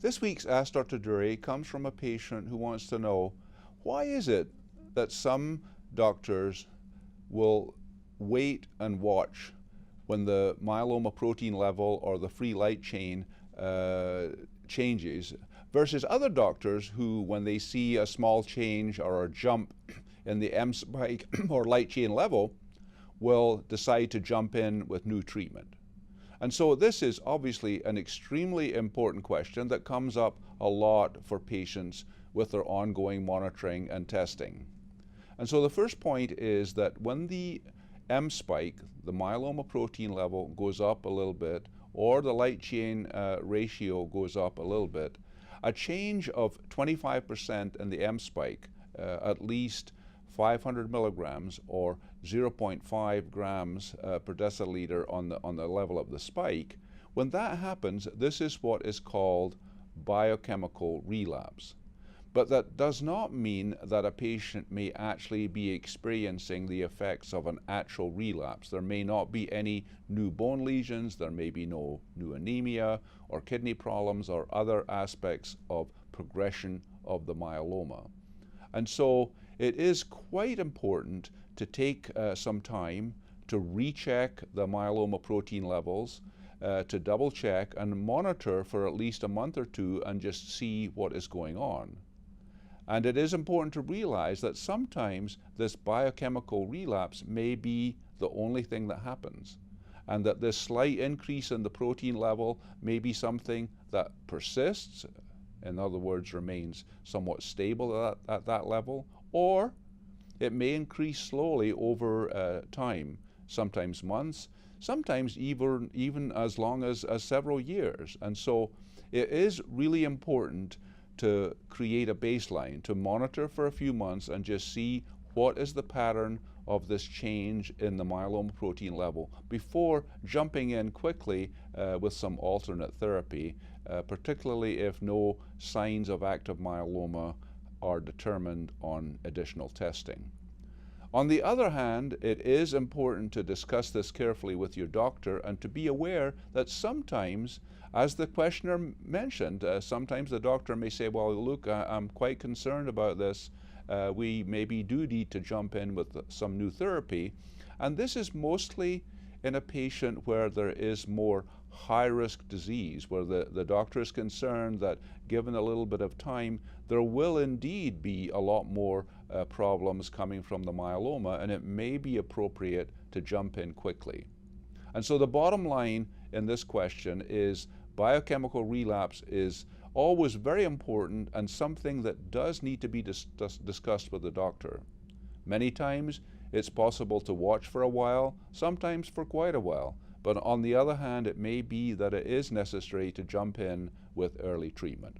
This week's Ask Dr. Durie comes from a patient who wants to know, why is it that some doctors will wait and watch when the myeloma protein level or the free light chain changes, versus other doctors who, when they see a small change or a jump in the M spike or light chain level, will decide to jump in with new treatment. And so this is obviously an extremely important question that comes up a lot for patients with their ongoing monitoring and testing. And so the first point is that when the M spike, the myeloma protein level, goes up a little bit, or the light chain ratio goes up a little bit, a change of 25% in the M spike, at least 500 milligrams or 0.5 grams per deciliter on the level of the spike, when that happens, this is what is called biochemical relapse. But that does not mean that a patient may actually be experiencing the effects of an actual relapse. There may not be any new bone lesions, there may be no new anemia or kidney problems or other aspects of progression of the myeloma. And so it is quite important to take some time to recheck the myeloma protein levels, to double check and monitor for at least a month or two and just see what is going on. And it is important to realize that sometimes this biochemical relapse may be the only thing that happens, and that this slight increase in the protein level may be something that persists, in other words, remains somewhat stable at that level, or it may increase slowly over time, sometimes months, sometimes even as long as several years. And so it is really important to create a baseline, to monitor for a few months and just see what is the pattern of this change in the myeloma protein level before jumping in quickly with some alternate therapy, particularly if no signs of active myeloma are determined on additional testing. On the other hand, it is important to discuss this carefully with your doctor and to be aware that sometimes, as the questioner mentioned, sometimes the doctor may say, well, look, I'm quite concerned about this. We maybe do need to jump in with some new therapy. And this is mostly in a patient where there is more high-risk disease, where the doctor is concerned that given a little bit of time, there will indeed be a lot more problems coming from the myeloma, and it may be appropriate to jump in quickly. And so the bottom line in this question is biochemical relapse is always very important and something that does need to be discussed with the doctor. Many times it's possible to watch for a while, sometimes for quite a while, but on the other hand, it may be that it is necessary to jump in with early treatment.